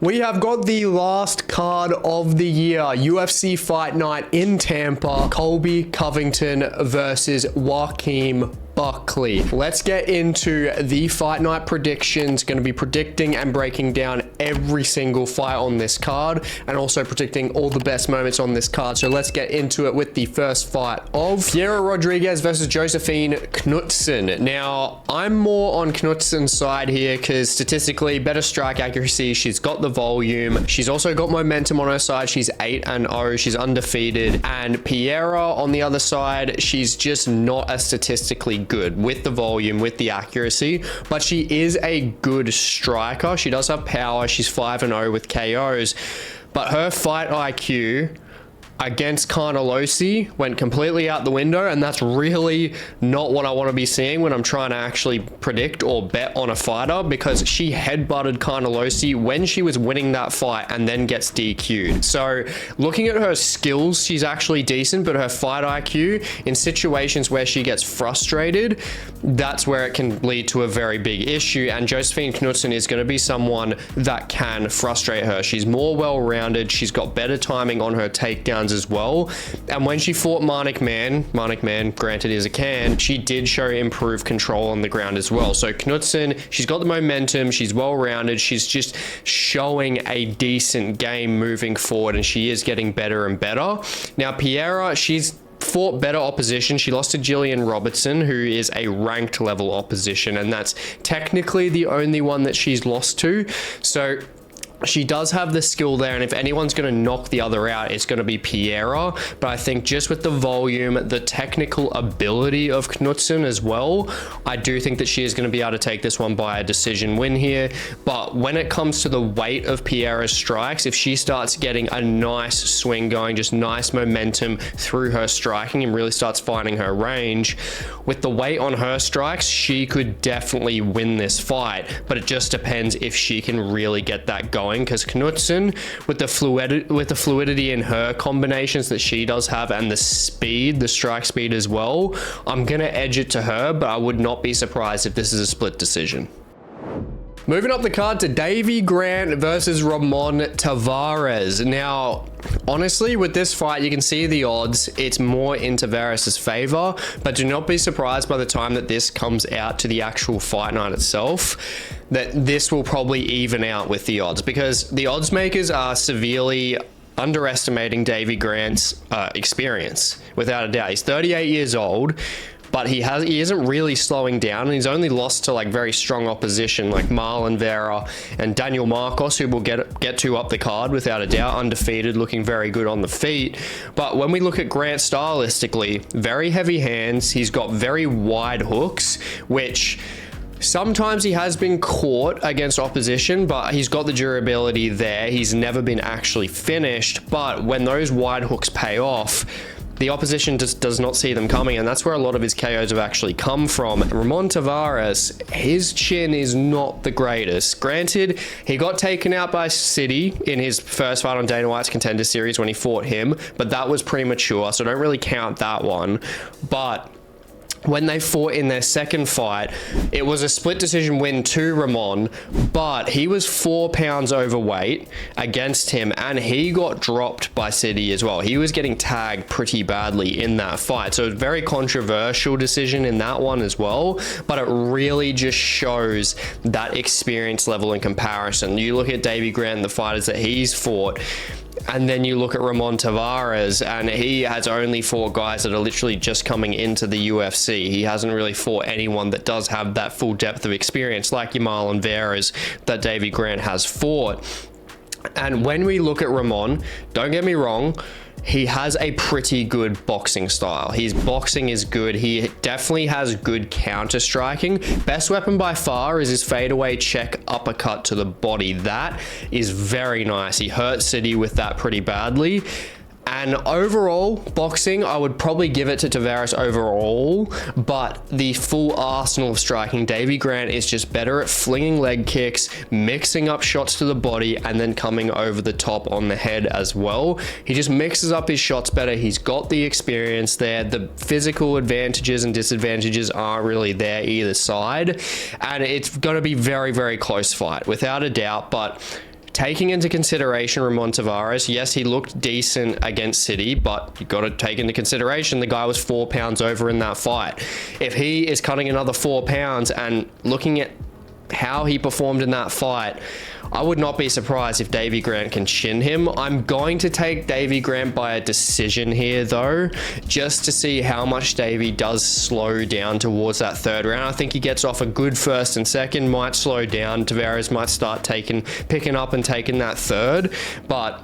We have got the last card of the year, UFC Fight Night in Tampa, Colby Covington versus Joaquin Buckley. Let's get into the Fight Night predictions. Going to be predicting and breaking down every single fight on this card and also predicting all the best moments on this card. So let's get into it with the first fight of Piera Rodriguez versus Josefine Knutsson. Now, I'm more on Knutsson's side here because statistically better strike accuracy. She's got the volume. She's also got momentum on her side. She's 8-0. She's undefeated. And Piera on the other side, she's just not as statistically good with the volume, with the accuracy, but she is a good striker. She does have power. She's 5-0 with KOs, but her fight IQ against Klose went completely out the window, and that's really not what I want to be seeing when I'm trying to actually predict or bet on a fighter, because she headbutted Klose when she was winning that fight and then gets DQ'd. So looking at her skills, she's actually decent, but her fight IQ in situations where she gets frustrated, that's where it can lead to a very big issue, and Josefine Knutsson is going to be someone that can frustrate her. She's more well-rounded. She's got better timing on her takedowns as well, and when she fought Manik Man, granted is a can, she did show improved control on the ground as well. So Knutsson, she's got the momentum, she's well-rounded, she's just showing a decent game moving forward, and she is getting better and better. Now Piera, she's fought better opposition. She lost to Gillian Robertson, who is a ranked level opposition, and that's technically the only one that she's lost to. So she does have the skill there, and if anyone's going to knock the other out, it's going to be Piera. But I think just with the volume, the technical ability of Knutsson as well, I do think that she is going to be able to take this one by a decision win here. But when it comes to the weight of Piera's strikes, if she starts getting a nice swing going, just nice momentum through her striking and really starts finding her range, with the weight on her strikes, she could definitely win this fight. But it just depends if she can really get that going, because Knutsson, with the fluidity in her combinations that she does have, and the speed, the strike speed as well, I'm gonna edge it to her, but I would not be surprised if this is a split decision. Moving up the card to Davey Grant versus Ramon Taveras. Now, honestly, with this fight, you can see the odds. It's more in Taveras' favor, but do not be surprised by the time that this comes out to the actual fight night itself, that this will probably even out with the odds, because the odds makers are severely underestimating Davey Grant's experience, without a doubt. He's 38 years old, but he isn't really slowing down, and he's only lost to like very strong opposition like Marlon Vera and Daniel Marcos, who we'll get to up the card without a doubt, undefeated, looking very good on the feet. But when we look at Grant stylistically, very heavy hands, he's got very wide hooks, which sometimes he has been caught against opposition, but he's got the durability there. He's never been actually finished, but when those wide hooks pay off, the opposition just does not see them coming, and that's where a lot of his KOs have actually come from. Ramon Taveras, his chin is not the greatest. Granted, he got taken out by City in his first fight on Dana White's Contender Series when he fought him, but that was premature, so don't really count that one. But when they fought in their second fight, it was a split decision win to Ramon, but he was 4 pounds overweight against him, and he got dropped by City as well. He was getting tagged pretty badly in that fight, so it was a very controversial decision in that one as well, but it really just shows that experience level in comparison. You look at Davey Grant, the fighters that he's fought, and then you look at Ramon Taveras, and he has only fought guys that are literally just coming into the UFC. He hasn't really fought anyone that does have that full depth of experience like your Marlon Veras that Davey Grant has fought. And when we look at Ramon, don't get me wrong, he has a pretty good boxing style. His boxing is good. He definitely has good counter striking. Best weapon by far is his fadeaway check uppercut to the body. That is very nice. He hurt City with that pretty badly. And overall, boxing, I would probably give it to Taveras overall, but the full arsenal of striking, Davey Grant is just better at flinging leg kicks, mixing up shots to the body, and then coming over the top on the head as well. He just mixes up his shots better. He's got the experience there. The physical advantages and disadvantages aren't really there either side, and it's going to be very, very close fight, without a doubt, but taking into consideration Ramon Taveras, yes, he looked decent against City, but you got to take into consideration the guy was 4 pounds over in that fight. If he is cutting another 4 pounds and looking at how he performed in that fight, I would not be surprised if Davey Grant can shin him. I'm going to take Davey Grant by a decision here though, just to see how much Davey does slow down towards that third round. I think he gets off a good first and second, might slow down. Taveras might start picking up and taking that third, but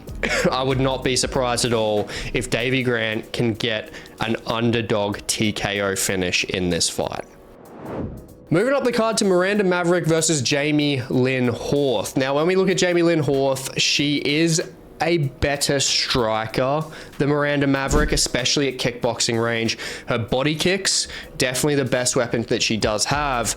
I would not be surprised at all if Davey Grant can get an underdog TKO finish in this fight. Moving up the card to Miranda Maverick versus Jamie-Lyn Horth. Now, when we look at Jamie-Lyn Horth, she is a better striker than Miranda Maverick, especially at kickboxing range. Her body kicks, definitely the best weapon that she does have,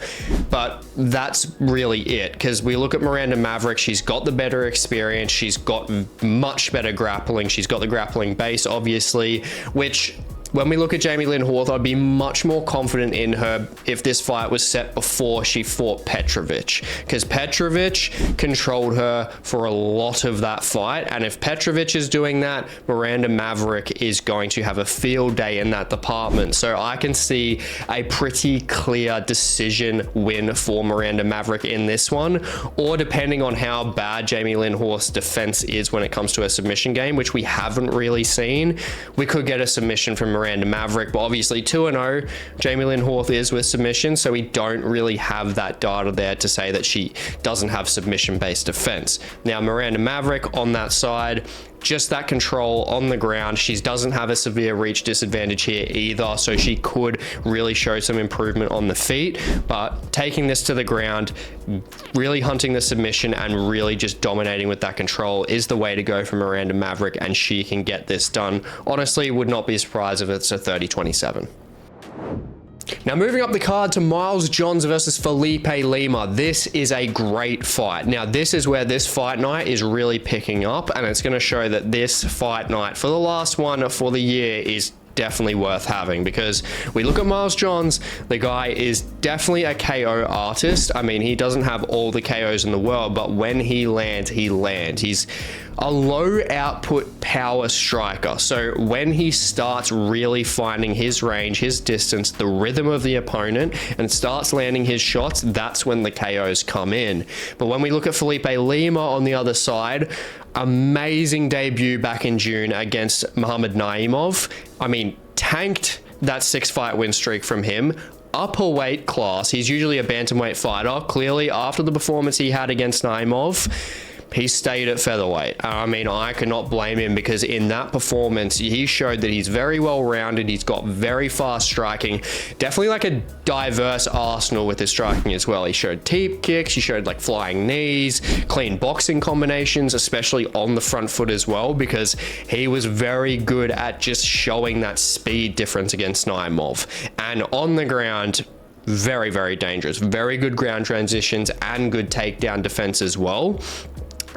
but that's really it. Because we look at Miranda Maverick, she's got the better experience, she's got much better grappling, she's got the grappling base, obviously, which when we look at Jamie-Lyn Horth, I'd be much more confident in her if this fight was set before she fought Petrovic, because Petrovic controlled her for a lot of that fight, and if Petrovic is doing that, Miranda Maverick is going to have a field day in that department. So I can see a pretty clear decision win for Miranda Maverick in this one, or depending on how bad Jamie-Lyn Horth's defense is when it comes to a submission game, which we haven't really seen, we could get a submission from Miranda Maverick, but obviously 2-0 Jamie-Lyn Horth is with submission, so we don't really have that data there to say that she doesn't have submission-based defense. Now, Miranda Maverick on that side, just that control on the ground. She doesn't have a severe reach disadvantage here either, so she could really show some improvement on the feet, but taking this to the ground, really hunting the submission and really just dominating with that control is the way to go for Miranda Maverick, and she can get this done. Honestly, would not be surprised if it's a 30-27. Now, moving up the card to Miles Johns versus Felipe Lima. This is a great fight. Now, this is where this fight night is really picking up, and it's going to show that this fight night for the last one for the year is definitely worth having, because we look at Miles Johns, the guy is definitely a KO artist. I mean, he doesn't have all the KOs in the world, but when he lands, he lands. He's a low output power striker. So when he starts really finding his range, his distance, the rhythm of the opponent, and starts landing his shots, that's when the KOs come in. But when we look at Felipe Lima on the other side, amazing debut back in June against Muhammad Naimov. I mean, tanked that 6-fight win streak from him. Upper weight class. He's usually a bantamweight fighter. Clearly, after the performance he had against Naimov, he stayed at featherweight. I mean, I cannot blame him, because in that performance, he showed that he's very well-rounded. He's got very fast striking. Definitely like a diverse arsenal with his striking as well. He showed teep kicks. He showed like flying knees, clean boxing combinations, especially on the front foot as well, because he was very good at just showing that speed difference against Naimov. And on the ground, very, very dangerous. Very good ground transitions and good takedown defense as well.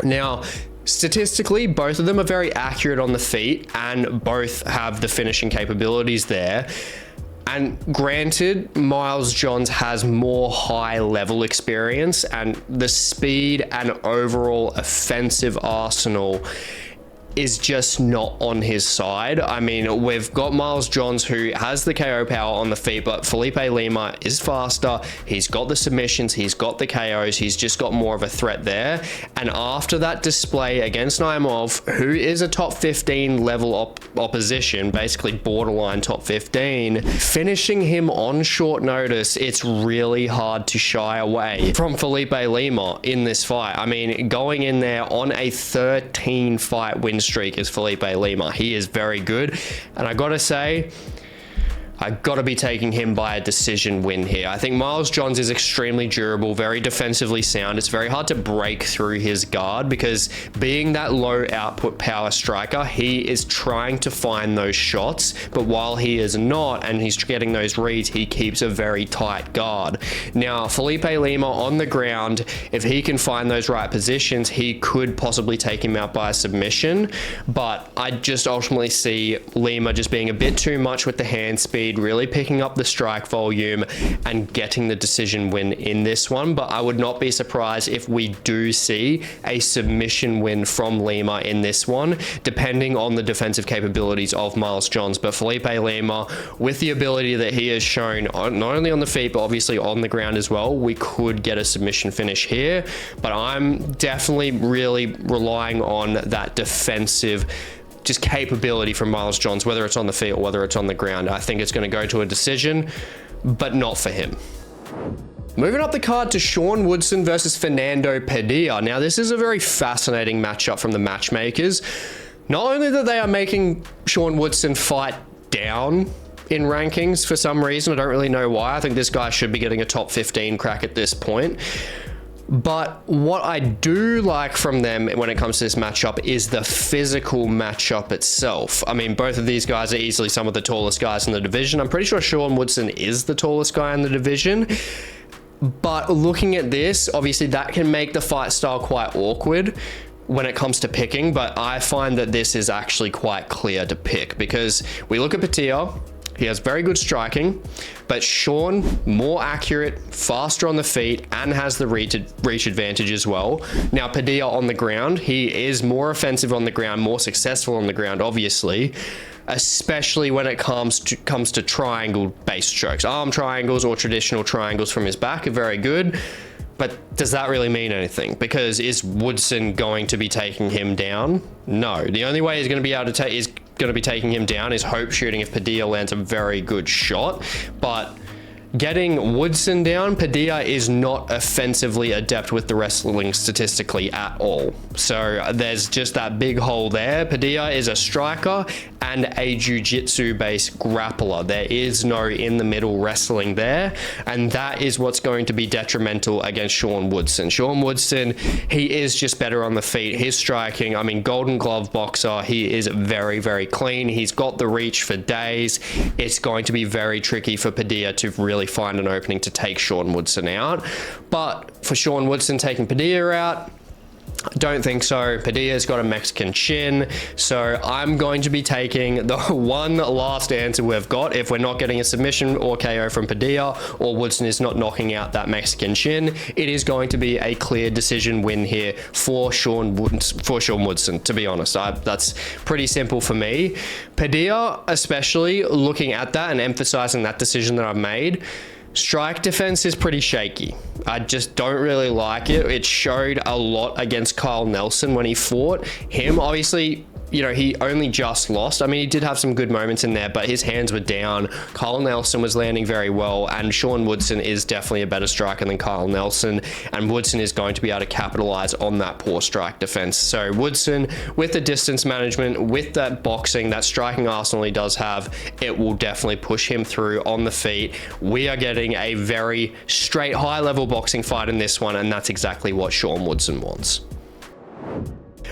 Now, statistically, both of them are very accurate on the feet and both have the finishing capabilities there. And granted, Miles Johns has more high-level experience, and the speed and overall offensive arsenal is just not on his side. I mean, we've got Miles Johns, who has the KO power on the feet, but Felipe Lima is faster. He's got the submissions, he's got the KOs, he's just got more of a threat there. And after that display against Naimov, who is a top 15 level opposition, basically borderline top 15, finishing him on short notice, it's really hard to shy away from Felipe Lima in this fight. I mean, going in there on a 13-fight win streak is Felipe Lima. He is very good, and I gotta say, I gotta be taking him by a decision win here. I think Miles Johns is extremely durable, very defensively sound. It's very hard to break through his guard, because being that low output power striker, he is trying to find those shots, but while he is not, and he's getting those reads, he keeps a very tight guard. Now, Felipe Lima on the ground, if he can find those right positions, he could possibly take him out by a submission, but I just ultimately see Lima just being a bit too much with the hand speed, speed, really picking up the strike volume and getting the decision win in this one. But I would not be surprised if we do see a submission win from Lima in this one, depending on the defensive capabilities of Miles Johns. But Felipe Lima, with the ability that he has shown, not only on the feet, but obviously on the ground as well, we could get a submission finish here. But I'm definitely really relying on that defensive just capability from Miles Johns, whether it's on the feet or whether it's on the ground. I think it's going to go to a decision, but not for him. Moving up the card to Sean Woodson versus Fernando Padilla. Now, this is a very fascinating matchup from the matchmakers. Not only that they are making Sean Woodson fight down in rankings for some reason, I don't really know why. I think this guy should be getting a top 15 crack at this point. But what I do like from them when it comes to this matchup is the physical matchup itself. I mean, both of these guys are easily some of the tallest guys in the division. I'm pretty sure Sean Woodson is the tallest guy in the division. But looking at this, obviously that can make the fight style quite awkward when it comes to picking. But I find that this is actually quite clear to pick, because we look at Petrino. He has very good striking, but Sean, more accurate, faster on the feet, and has the reach advantage as well. Now, Padilla on the ground, he is more offensive on the ground, more successful on the ground, obviously, especially when it comes to triangle-based strokes. Arm triangles or traditional triangles from his back are very good. But does that really mean anything? Because is Woodson going to be taking him down? No. The only way he's going to be able to taking him down is hope shooting if Padilla lands a very good shot. But getting Woodson down, Padilla is not offensively adept with the wrestling statistically at all. So there's just that big hole there. Padilla is a striker and a jiu-jitsu based grappler. There is no in the middle wrestling there, and that is what's going to be detrimental against Sean Woodson. Sean Woodson, he is just better on the feet. His striking, I mean, Golden Glove boxer, he is very, very clean. He's got the reach for days. It's going to be very tricky for Padilla to really find an opening to take Sean Woodson out. But for Sean Woodson taking Padilla out, I don't think so. Padilla's got a Mexican chin, so I'm going to be taking the one last answer we've got. If we're not getting a submission or KO from Padilla, or Woodson is not knocking out that Mexican chin, it is going to be a clear decision win here for Sean Woodson, to be honest. That's pretty simple for me. Padilla, especially looking at that and emphasizing that decision that I've made, strike defense is pretty shaky. I just don't really like it. It showed a lot against Kyle Nelson when he fought him. Obviously, you know, he only just lost. I mean, he did have some good moments in there, but his hands were down. Kyle Nelson was landing very well, and Sean Woodson is definitely a better striker than Kyle Nelson, and Woodson is going to be able to capitalize on that poor strike defense. So Woodson, with the distance management, with that boxing, that striking arsenal he does have, it will definitely push him through on the feet. We are getting a very straight, high-level boxing fight in this one, and that's exactly what Sean Woodson wants.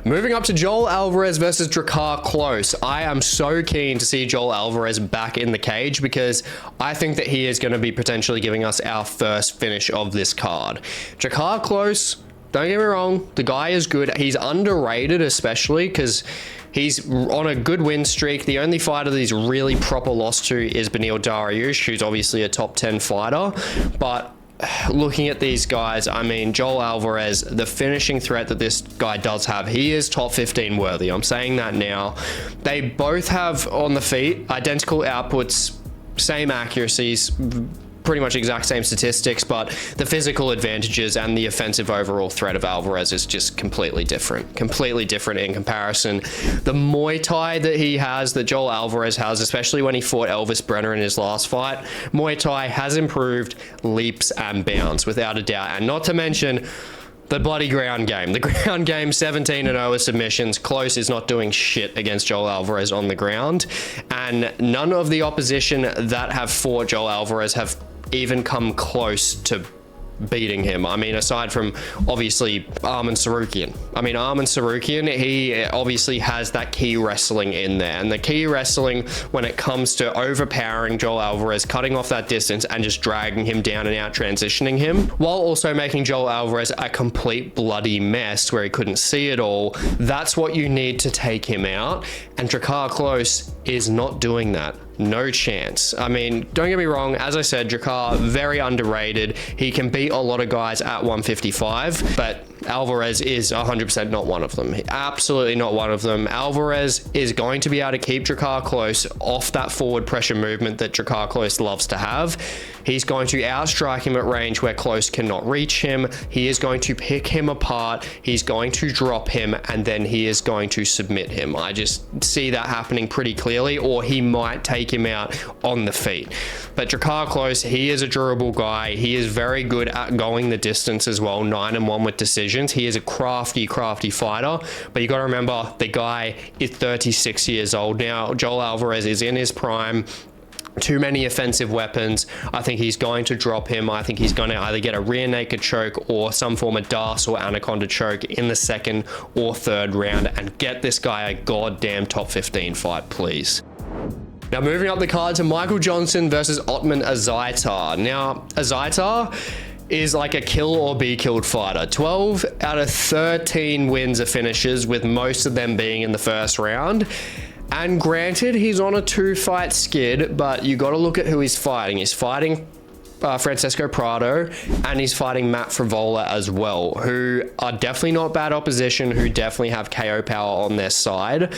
Moving up to Joel Alvarez versus Drakkar Klose. I am so keen to see Joel Alvarez back in the cage, because I think that he is going to be potentially giving us our first finish of this card. Drakkar Klose, don't get me wrong, the guy is good. He's underrated, especially because he's on a good win streak. The only fighter that he's really proper lost to is Beneil Dariush, who's obviously a top 10 fighter. But looking at these guys, I mean, Joel Alvarez, the finishing threat that this guy does have, he is top 15 worthy. I'm saying that now. They both have on the feet identical outputs, same accuracies, pretty much exact same statistics, but the physical advantages and the offensive overall threat of Alvarez is just completely different in comparison. The Muay Thai that he has, that Joel Alvarez has, especially when he fought Elvis Brenner in his last fight, Muay Thai has improved leaps and bounds without a doubt. And not to mention the bloody ground game. The ground game, 17-0 with submissions. Klose is not doing shit against Joel Alvarez on the ground. And none of the opposition that have fought Joel Alvarez have even come close to beating him. I mean, aside from obviously Arman Tsarukyan. I mean, Arman Tsarukyan, he obviously has that key wrestling in there, and the key wrestling when it comes to overpowering Joel Alvarez, cutting off that distance and just dragging him down and out transitioning him, while also making Joel Alvarez a complete bloody mess where he couldn't see it all. That's what you need to take him out, and Drakkar Klose is not doing that no chance. I mean, don't get me wrong, as I said, Drakkar, very underrated. He can beat a lot of guys at 155, but Alvarez is 100% not one of them. Absolutely not one of them. Alvarez is going to be able to keep Drakkar close off that forward pressure movement that Drakkar close loves to have. He's going to outstrike him at range where close cannot reach him. He is going to pick him apart. He's going to drop him, and then he is going to submit him. I just see that happening pretty clearly, or he might take him out on the feet. But Drakkar close, he is a durable guy. He is very good at going the distance as well, 9-1 with decisions. He is a crafty fighter, but you got to remember, the guy is 36 years old now. Joel Alvarez is in his prime. Too many offensive weapons. I think he's going to drop him. I think he's going to either get a rear naked choke or some form of Darce or Anaconda choke in the second or third round, and get this guy a goddamn top 15 fight, please. Now, moving up the card to Michael Johnson versus Ottman Azaitar. Now, Azaitar is like a kill or be killed fighter. 12 out of 13 wins are finishes, with most of them being in the first round. And granted, he's on a 2-fight skid, but you got to look at who he's fighting. He's fighting Francesco Prado, and he's fighting Matt Frivola as well, who are definitely not bad opposition, who definitely have KO power on their side.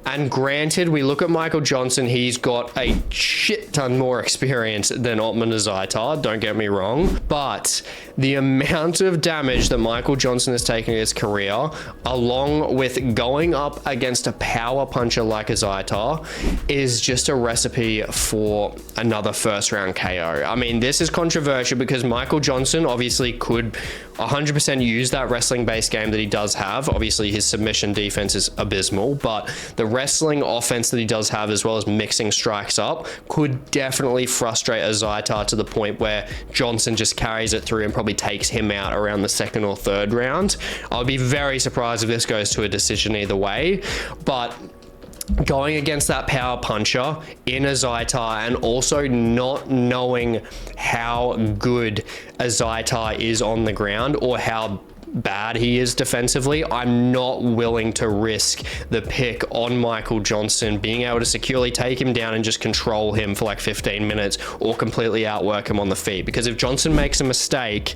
And granted, we look at Michael Johnson, he's got a shit ton more experience than Ottman Azaitar, don't get me wrong, but the amount of damage that Michael Johnson has taken in his career, along with going up against a power puncher like Azaitar, is just a recipe for another first round KO. I mean, this is controversial because Michael Johnson obviously could 100% use that wrestling based game that he does have. Obviously his submission defense is abysmal, but the wrestling offense that he does have, as well as mixing strikes up, could definitely frustrate Azaitar to the point where Johnson just carries it through and probably takes him out around the second or third round. I'll be very surprised if this goes to a decision either way, but going against that power puncher in Azaitar, and also not knowing how good Azaitar is on the ground or how bad he is defensively, I'm not willing to risk the pick on Michael Johnson being able to securely take him down and just control him for like 15 minutes or completely outwork him on the feet. Because if Johnson makes a mistake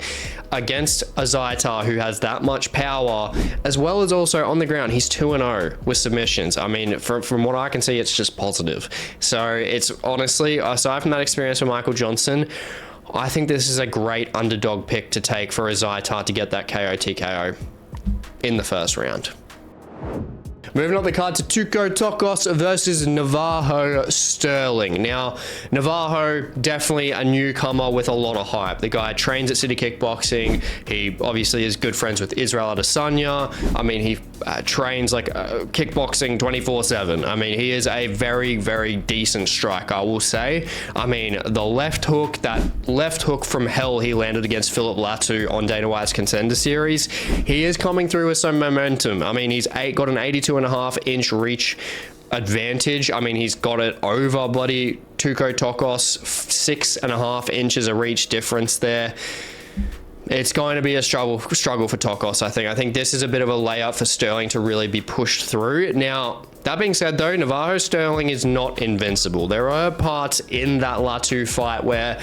against Azaitar, who has that much power, as well as also on the ground, he's 2-0 with submissions. I mean, from what I can see, it's just positive. So it's honestly, aside from that experience with Michael Johnson, I think this is a great underdog pick to take for Azaitar to get that KO TKO in the first round. Moving up the card to Tuco Tokkos versus Navarro Sterling. Now, Navarro, definitely a newcomer with a lot of hype. The guy trains at City Kickboxing. He obviously is good friends with Israel Adesanya. I mean, he trains like kickboxing 24/7. I mean, he is a very, very decent striker, I will say. I mean, the left hook, that left hook from hell he landed against Philip Latu on Dana White's Contender Series, he is coming through with some momentum. I mean, he's got an 82.5-inch reach advantage. I mean, he's got it over bloody Tuco Tokkos, 6.5 inches of reach difference there. It's going to be a struggle for Tokkos, I think. I think this is a bit of a layup for Sterling to really be pushed through. Now, that being said though, Navarro Sterling is not invincible. There are parts in that Latu fight where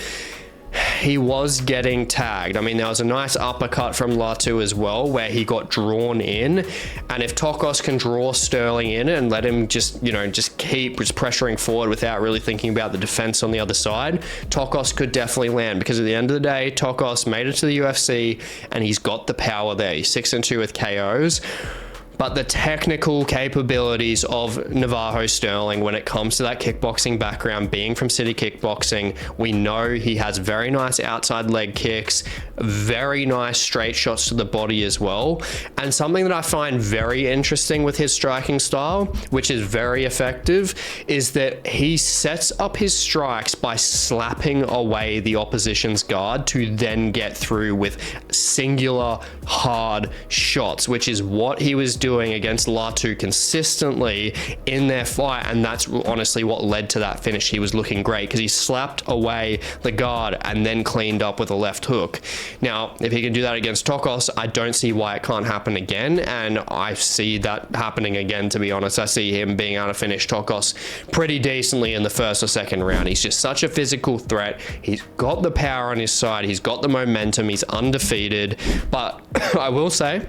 he was getting tagged. I mean, there was a nice uppercut from Latu as well, where he got drawn in. And if Tokkos can draw Sterling in and let him just keep pressuring forward without really thinking about the defense on the other side, Tokkos could definitely land, because at the end of the day, Tokkos made it to the UFC and he's got the power there. He's 6-2 with KOs. But the technical capabilities of Navarro Sterling when it comes to that kickboxing background, being from City Kickboxing, we know he has very nice outside leg kicks, very nice straight shots to the body as well. And something that I find very interesting with his striking style, which is very effective, is that he sets up his strikes by slapping away the opposition's guard to then get through with singular hard shots, which is what he was doing against Latu consistently in their fight, and that's honestly what led to that finish. He was looking great because he slapped away the guard and then cleaned up with a left hook. Now, if he can do that against Tokkos, I don't see why it can't happen again, and I see that happening again, to be honest. I see him being able to finish Tokkos pretty decently in the first or second round. He's just such a physical threat. He's got the power on his side. He's got the momentum. He's undefeated. But I will say,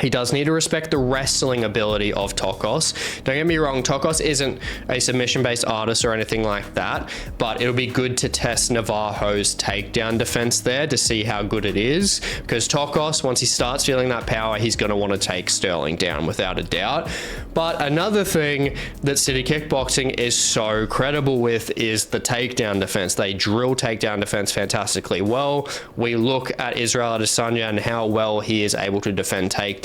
he does need to respect the wrestling ability of Tokkos. Don't get me wrong, Tokkos isn't a submission-based artist or anything like that, but it'll be good to test Navarro's takedown defense there to see how good it is, because Tokkos, once he starts feeling that power, he's going to want to take Sterling down without a doubt. But another thing that City Kickboxing is so credible with is the takedown defense. They drill takedown defense fantastically well. We look at Israel Adesanya and how well he is able to defend takedowns.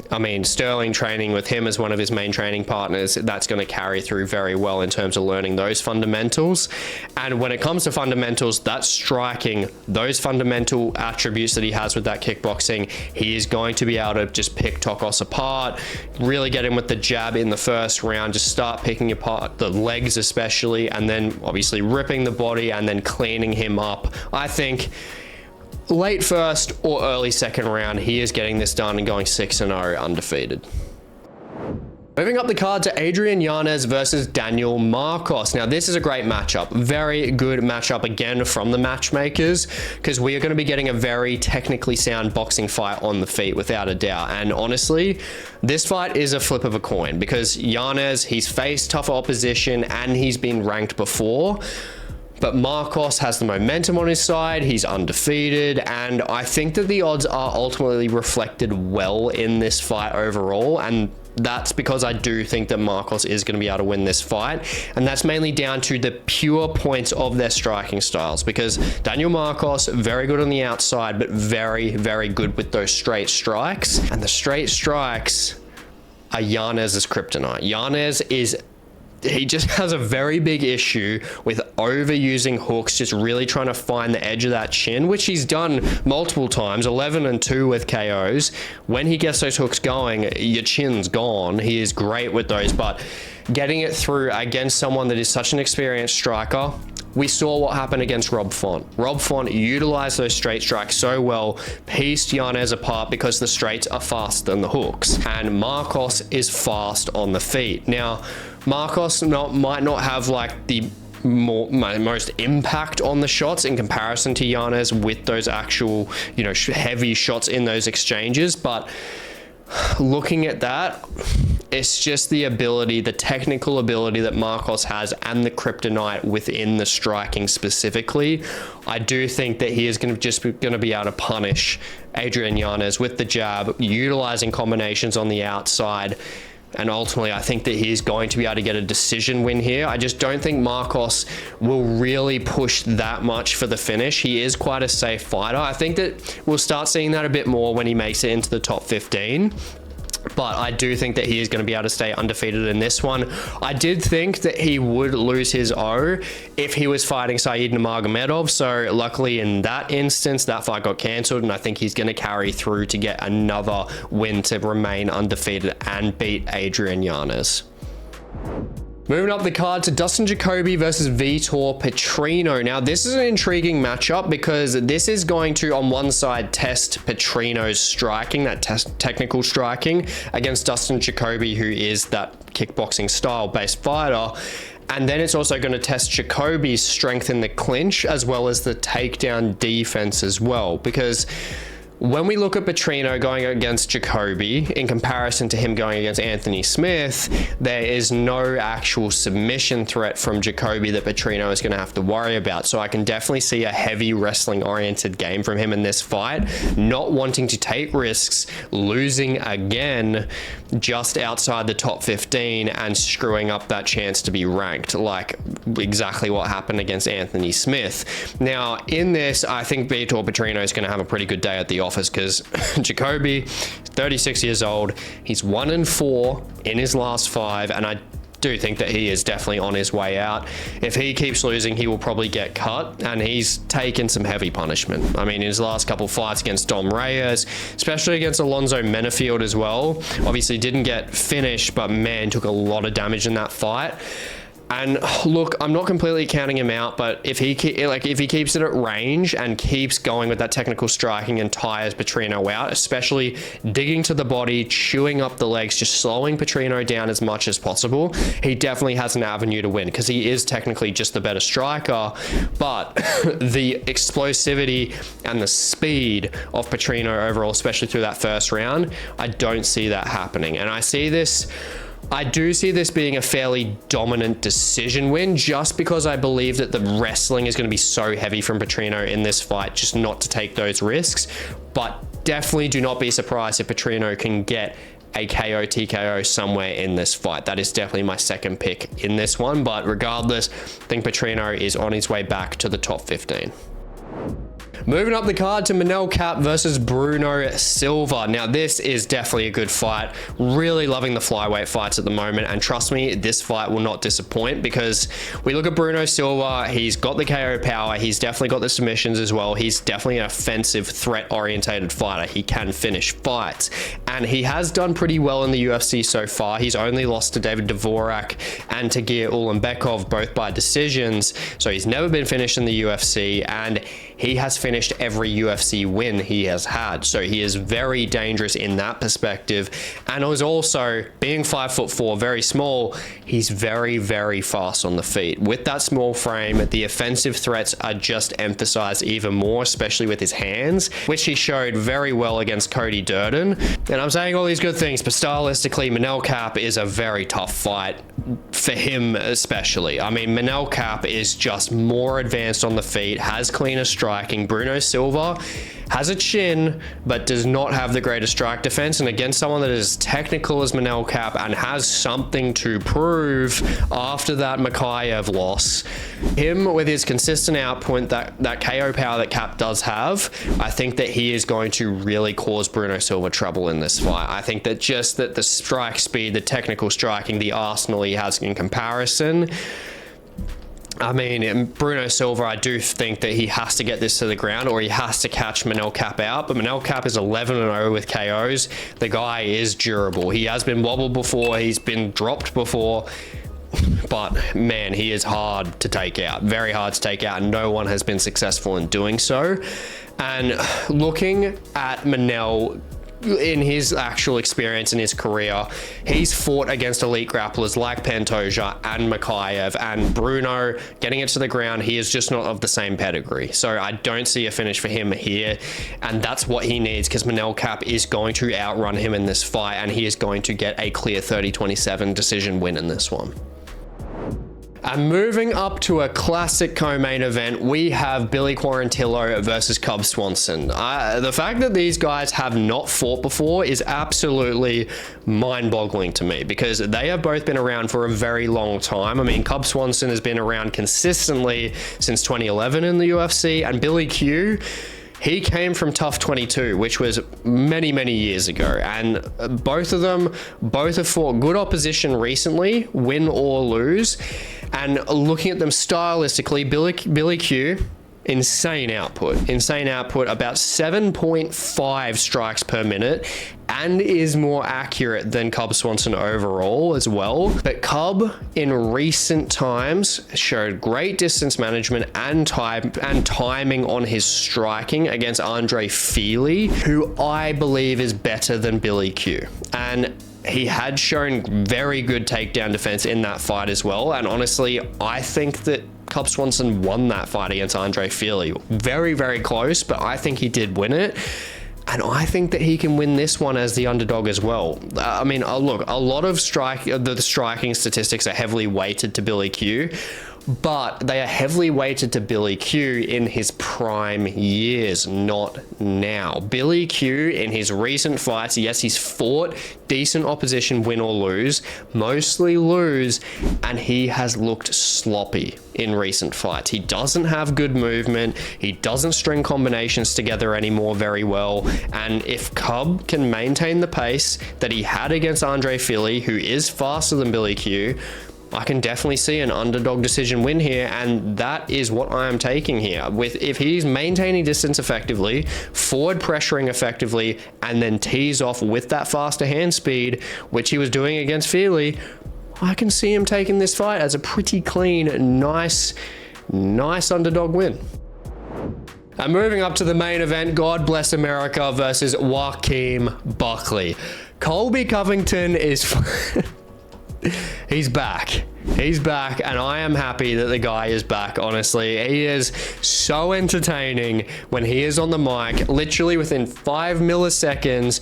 I mean, Sterling training with him as one of his main training partners, that's going to carry through very well in terms of learning those fundamentals. And when it comes to fundamentals, that's striking, those fundamental attributes that he has with that kickboxing, he is going to be able to just pick Tokkos apart, really get him with the jab in the first round, just start picking apart the legs especially, and then obviously ripping the body and then cleaning him up. I think late first or early second round, he is getting this done and going 6-0 undefeated. Moving up the card to Adrian Yanez versus Daniel Marcos. Now, this is a great matchup. Very good matchup again from the matchmakers, because we are going to be getting a very technically sound boxing fight on the feet without a doubt. And honestly, this fight is a flip of a coin, because Yanez, he's faced tougher opposition and he's been ranked before. But Marcos has the momentum on his side, he's undefeated, and I think that the odds are ultimately reflected well in this fight overall, and that's because I do think that Marcos is going to be able to win this fight, and that's mainly down to the pure points of their striking styles, because Daniel Marcos, very good on the outside, but very, very good with those straight strikes, and the straight strikes are Yanez's kryptonite. Yanez he just has a very big issue with overusing hooks, just really trying to find the edge of that chin, which he's done multiple times, 11-2 with KOs. When he gets those hooks going, your chin's gone. He is great with those, but getting it through against someone that is such an experienced striker, we saw what happened against Rob Font. Rob Font utilized those straight strikes so well, pieced Yanez apart because the straights are faster than the hooks, and Marcos is fast on the feet. Now, Marcos might not have like the most impact on the shots in comparison to Yanez with those actual, heavy shots in those exchanges, but looking at that, it's just the ability, the technical ability that Marcos has and the kryptonite within the striking specifically. I do think that he is going to be able to punish Adrian Yanez with the jab, utilizing combinations on the outside. And ultimately, I think that he's going to be able to get a decision win here. I just don't think Marcos will really push that much for the finish. He is quite a safe fighter. I think that we'll start seeing that a bit more when he makes it into the top 15. But I do think that he is going to be able to stay undefeated in this one. I did think that he would lose his O if he was fighting Said Nurmagomedov. So luckily in that instance, that fight got cancelled, and I think he's going to carry through to get another win to remain undefeated and beat Adrian Yanez. Moving up the card to Dustin Jacoby versus Vitor Petrino. Now, this is an intriguing matchup because this is going to, on one side, test Petrino's striking, that technical striking, against Dustin Jacoby, who is that kickboxing style-based fighter. And then it's also going to test Jacoby's strength in the clinch, as well as the takedown defense as well. Because when we look at Petrino going against Jacoby, in comparison to him going against Anthony Smith, there is no actual submission threat from Jacoby that Petrino is going to have to worry about. So I can definitely see a heavy wrestling-oriented game from him in this fight, not wanting to take risks, losing again just outside the top 15 and screwing up that chance to be ranked, like exactly what happened against Anthony Smith. Now, in this, I think Vitor Petrino is going to have a pretty good day at the office, because Jacoby, 36 years old, he's 1-4 in his last 5, and I do think that he is definitely on his way out. If he keeps losing, he will probably get cut, and he's taken some heavy punishment. I mean, in his last couple fights against Dom Reyes, especially against Alonzo Menafield as well, obviously didn't get finished, but man, took a lot of damage in that fight. And look, I'm not completely counting him out, but if he keeps it at range and keeps going with that technical striking and tires Petrino out, especially digging to the body, chewing up the legs, just slowing Petrino down as much as possible, he definitely has an avenue to win, because he is technically just the better striker. But the explosivity and the speed of Petrino overall, especially through that first round, I don't see that happening. And I do see this being a fairly dominant decision win, just because I believe that the wrestling is going to be so heavy from Petrino in this fight, just not to take those risks. But definitely do not be surprised if Petrino can get a KO TKO somewhere in this fight. That is definitely my second pick in this one. But regardless, I think Petrino is on his way back to the top 15. Moving up the card to Manel Kape versus Bruno Silva. Now, this is definitely a good fight. Really loving the flyweight fights at the moment. And trust me, this fight will not disappoint, because we look at Bruno Silva, he's got the KO power. He's definitely got the submissions as well. He's definitely an offensive, threat-orientated fighter. He can finish fights. And he has done pretty well in the UFC so far. He's only lost to David Dvorak and Tagir Ulanbekov, both by decisions. So he's never been finished in the UFC, and he has finished every UFC win he has had. So he is very dangerous in that perspective. And is also, being 5'4", very small, he's very, very fast on the feet. With that small frame, the offensive threats are just emphasized even more, especially with his hands, which he showed very well against Cody Durden. And I'm saying all these good things, but stylistically, Manel Kape is a very tough fight for him especially. I mean, Manel Kape is just more advanced on the feet, has cleaner striking. Bruno Silva has a chin, but does not have the greatest strike defense. And against someone that is technical as Manel Kape and has something to prove after that Makayev loss, him with his consistent output, that KO power that Kape does have, I think that he is going to really cause Bruno Silva trouble in this fight. I think that just that the strike speed, the technical striking, the arsenal he has in comparison, I mean, Bruno Silva, I do think that he has to get this to the ground, or he has to catch Manel Kape out. But Manel Kape is 11-0 with KOs. The guy is durable. He has been wobbled before. He's been dropped before. But man, he is hard to take out. Very hard to take out. And no one has been successful in doing so. And looking at Manel, in his actual experience in his career, he's fought against elite grapplers like Pantoja and Makayev, and Bruno, getting it to the ground, he is just not of the same pedigree. So I don't see a finish for him here, and that's what he needs, because Manel Kape is going to outrun him in this fight, and he is going to get a clear 30-27 decision win in this one. And moving up to a classic co-main event, we have Billy Quarantillo versus Cub Swanson. The fact that these guys have not fought before is absolutely mind-boggling to me, because they have both been around for a very long time. I mean, Cub Swanson has been around consistently since 2011 in the UFC, and Billy Q, he came from Tough 22, which was many, many years ago. And both of them, have fought good opposition recently, win or lose. And looking at them stylistically, Billy Q, insane output, about 7.5 strikes per minute, and is more accurate than Cub Swanson overall as well. But Cub in recent times showed great distance management and timing on his striking against Andre Fili, who I believe is better than Billy Q. And he had shown very good takedown defense in that fight as well. And honestly, I think that Cub Swanson won that fight against Andre Fili. Very, very close, but I think he did win it. And I think that he can win this one as the underdog as well. I mean, look, a lot of the striking statistics are heavily weighted to Billy Q, but they are heavily weighted to Billy Q in his prime years, not now. Billy Q in his recent fights, yes, he's fought decent opposition, win or lose, mostly lose, and he has looked sloppy in recent fights. He doesn't have good movement, he doesn't string combinations together anymore very well, and if Cub can maintain the pace that he had against Andre Fili, who is faster than Billy Q, I can definitely see an underdog decision win here, and that is what I am taking here. If he's maintaining distance effectively, forward pressuring effectively, and then tees off with that faster hand speed, which he was doing against Felipe, I can see him taking this fight as a pretty clean, nice underdog win. And moving up to the main event, God Bless America versus Joaquin Buckley. Colby Covington is... He's back. He's back, and I am happy that the guy is back, honestly. He is so entertaining when he is on the mic, literally within 5 milliseconds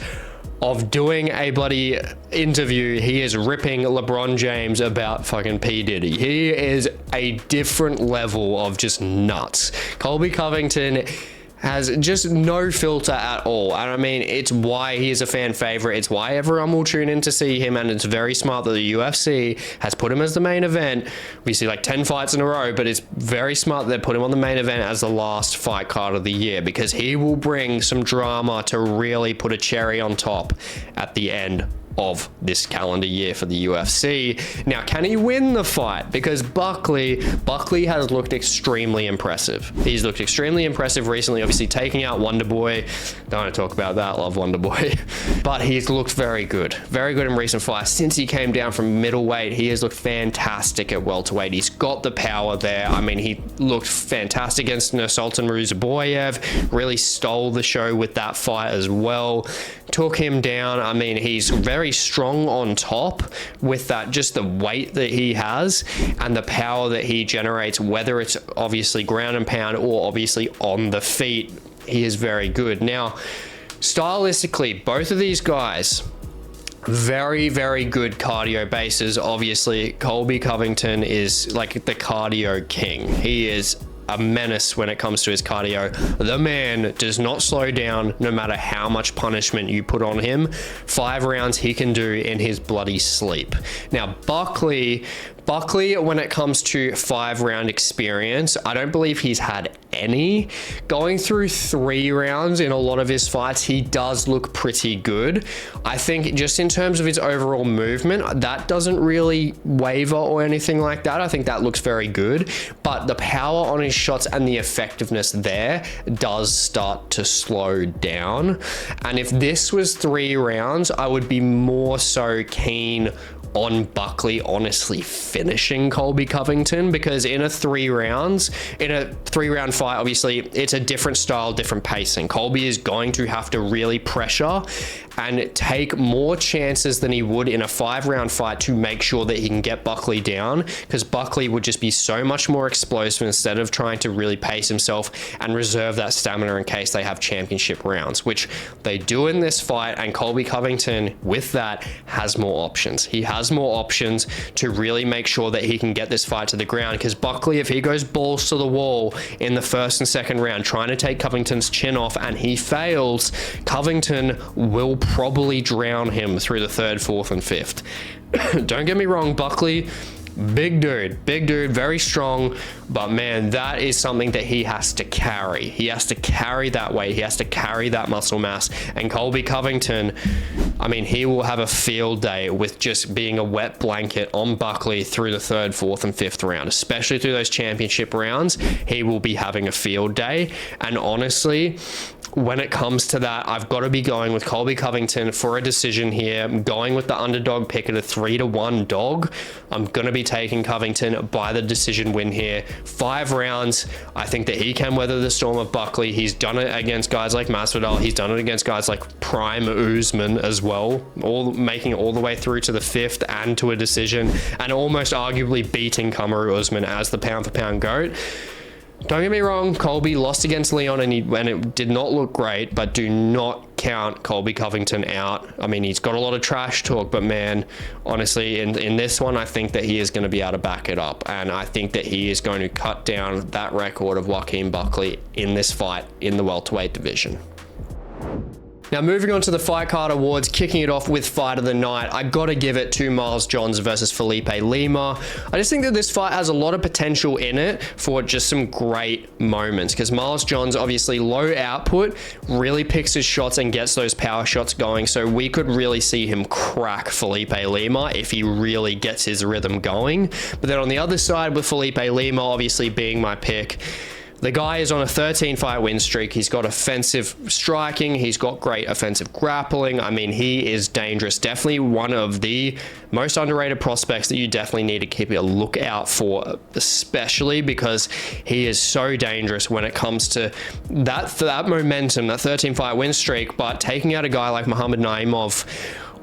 of doing a bloody interview, he is ripping LeBron James about fucking P. Diddy. He is a different level of just nuts. Colby Covington has just no filter at all. And I mean, it's why he is a fan favorite. It's why everyone will tune in to see him. And it's very smart that the UFC has put him as the main event. We see like 10 fights in a row, but it's very smart that they put him on the main event as the last fight card of the year, because he will bring some drama to really put a cherry on top at the end of this calendar year for the UFC. Now, can he win the fight? Because Buckley has looked extremely impressive. He's looked extremely impressive recently, obviously taking out Wonderboy. Don't want to talk about that, love Wonderboy. But he's looked very good in recent fights. Since he came down from middleweight, he has looked fantastic at welterweight. He's got the power there. I mean, he looked fantastic against Sultan Ruzaboyev, really stole the show with that fight as well. Took him down. I mean, he's very strong on top with that, just the weight that he has and the power that he generates, whether it's obviously ground and pound or obviously on the feet. He is very good. Now, stylistically, both of these guys, very, very good cardio bases. Obviously, Colby Covington is like the cardio king. He is a menace when it comes to his cardio. The man does not slow down no matter how much punishment you put on him. 5 rounds he can do in his bloody sleep. Now, Buckley, when it comes to 5-round experience, I don't believe he's had any. Going through 3 rounds in a lot of his fights, he does look pretty good. I think just in terms of his overall movement, that doesn't really waver or anything like that. I think that looks very good, but the power on his shots and the effectiveness there does start to slow down. And if this was 3 rounds, I would be more so keen on Buckley honestly finishing Colby Covington, because in a 3-round fight, obviously it's a different style, different pacing. Colby is going to have to really pressure and take more chances than he would in a 5-round fight to make sure that he can get Buckley down, because Buckley would just be so much more explosive instead of trying to really pace himself and reserve that stamina in case they have championship rounds, which they do in this fight. And Colby Covington with that has more options. He has more options to really make sure that he can get this fight to the ground, because Buckley, if he goes balls to the wall in the 1st and 2nd round trying to take Covington's chin off and he fails, Covington will probably drown him through the 3rd, 4th, and 5th. Don't get me wrong, Buckley, big dude, very strong, but man, that is something that he has to carry. He has to carry that weight. He has to carry that muscle mass. And Colby Covington, I mean, he will have a field day with just being a wet blanket on Buckley through the 3rd, 4th, and 5th round, especially through those championship rounds. He will be having a field day. And honestly, when it comes to that, I've got to be going with Colby Covington for a decision here. I'm going with the underdog pick at a 3-1 dog. I'm going to be taking Covington by the decision win here. 5 rounds. I think that he can weather the storm of Buckley. He's done it against guys like Masvidal. He's done it against guys like Prime Usman as well, making it all the way through to the 5th and to a decision, and almost arguably beating Kamaru Usman as the pound-for-pound GOAT. Don't get me wrong, Colby lost against Leon and it did not look great, but do not count Colby Covington out. I mean, he's got a lot of trash talk, but man, honestly, in this one, I think that he is going to be able to back it up. And I think that he is going to cut down that record of Joaquin Buckley in this fight in the welterweight division. Now moving on to the fight card awards, kicking it off with fight of the night, I gotta give it to Miles Johns versus Felipe Lima. I just think that this fight has a lot of potential in it for just some great moments, because Miles Johns, obviously low output, really picks his shots and gets those power shots going, so we could really see him crack Felipe Lima if he really gets his rhythm going. But then on the other side with Felipe Lima obviously being my pick, the guy is on a 13 fight win streak. He's got offensive striking. He's got great offensive grappling. I mean, he is dangerous. Definitely one of the most underrated prospects that you definitely need to keep a lookout for, especially because he is so dangerous when it comes to that momentum, that 13 fight win streak. But taking out a guy like Muhammad Naimov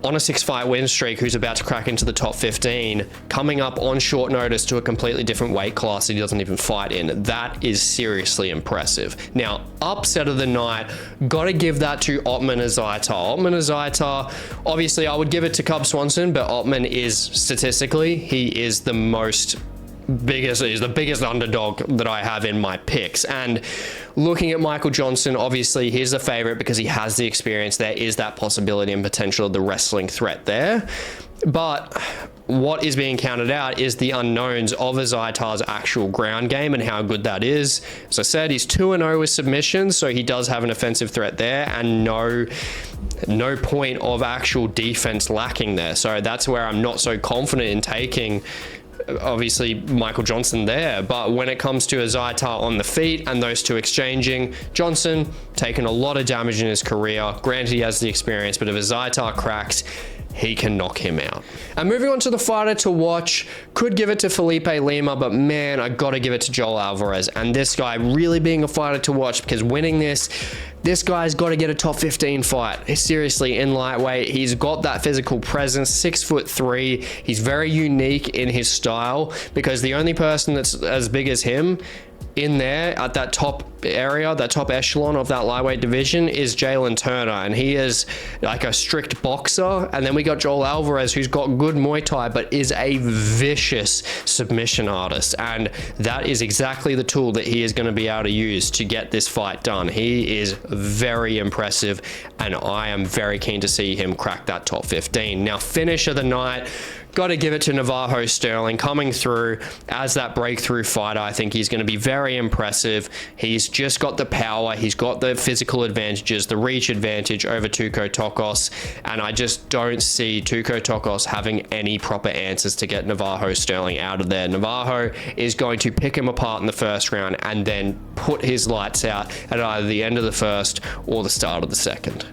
on a 6-fight win streak, who's about to crack into the top 15, coming up on short notice to a completely different weight class that he doesn't even fight in, that is seriously impressive. Now, upset of the night, gotta give that to Ottman Azaitar. Ottman Azaitar, obviously I would give it to Cub Swanson, but Ottman is statistically, he is the biggest underdog that I have in my picks. And looking at Michael Johnson, obviously he's the favorite because he has the experience. There is that possibility and potential of the wrestling threat there. But what is being counted out is the unknowns of Azaitar's actual ground game and how good that is. As I said, he's 2-0 with submissions, so he does have an offensive threat there and no point of actual defense lacking there. So that's where I'm not so confident in taking obviously Michael Johnson there. But when it comes to Azaitar on the feet and those two exchanging, Johnson taken a lot of damage in his career. Granted, he has the experience, but if Azaitar cracks, he can knock him out. And moving on to the fighter to watch, could give it to Felipe Lima, but man, I gotta give it to Joel Alvarez. And this guy really being a fighter to watch, because winning this guy's got to get a top 15 fight. Seriously, in lightweight, he's got that physical presence, 6'3". He's very unique in his style, because the only person that's as big as him in there at that top area, that top echelon of that lightweight division, is Jalen Turner, and he is like a strict boxer. And then we got Joel Alvarez, who's got good Muay Thai but is a vicious submission artist, and that is exactly the tool that he is going to be able to use to get this fight done. He is very impressive, and I am very keen to see him crack that top 15. Now, finish of the night, got to give it to Navajo Sterling, coming through as that breakthrough fighter. I think he's going to be very impressive. He's just got the power, he's got the physical advantages, the reach advantage over Tuco Tokkos, and I just don't see Tuco Tokkos having any proper answers to get Navajo Sterling out of there. Navajo is going to pick him apart in the first round and then put his lights out at either the end of the first or the start of the second.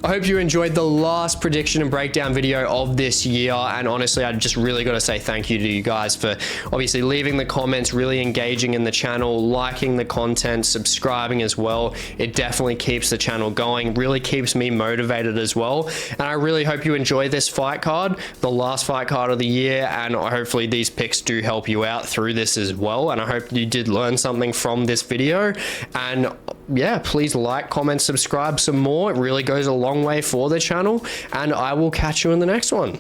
I hope you enjoyed the last prediction and breakdown video of this year, and honestly, I just really got to say thank you to you guys for obviously leaving the comments, really engaging in the channel, liking the content, subscribing as well. It definitely keeps the channel going, really keeps me motivated as well, and I really hope you enjoy this fight card, the last fight card of the year, and hopefully these picks do help you out through this as well, and I hope you did learn something from this video. And yeah, please like, comment, subscribe some more. It really goes a long way for the channel, and I will catch you in the next one.